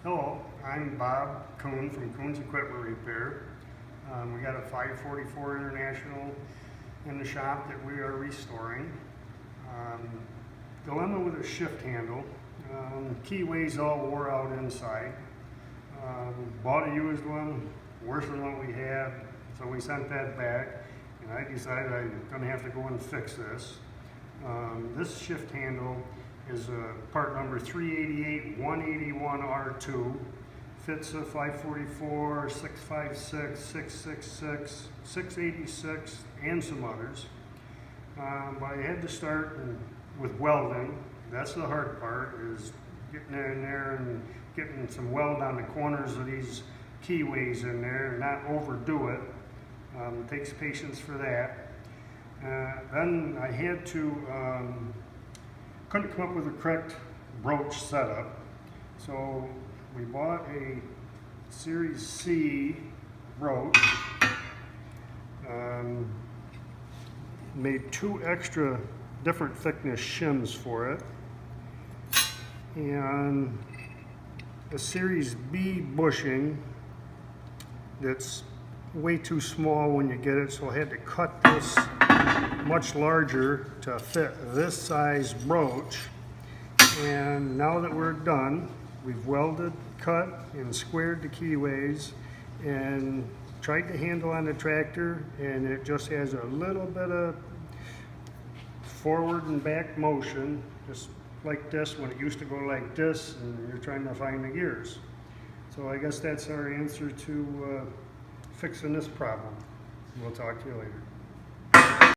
Hello, I'm Bob Kuhn from Kuhn's Equipment Repair. We got a 544 International in the shop that we are restoring. Dilemma with a shift handle. Keyways all wore out inside. Bought a used one, worse than what we had, so we sent that back. And I decided I'm going to have to go and fix this. This shift handle is part number 388-181R2. Fits a 544, 656, 666, 686, and some others. But I had to start with welding. That's the hard part, is getting in there and getting some weld on the corners of these keyways in there and not overdo it. It takes patience for that. Then I had to, couldn't come up with the correct broach setup. So we bought a Series C broach. Made 2 extra different thickness shims for it. And a Series B bushing that's way too small when you get it, so I had to cut this much larger to fit this size broach. And now that we're done, we've welded, cut, and squared the keyways and tried the handle on the tractor, and it just has a little bit of forward and back motion, just like this, when it used to go like this and you're trying to find the gears. So I guess that's our answer to fixing this problem. We'll talk to you later.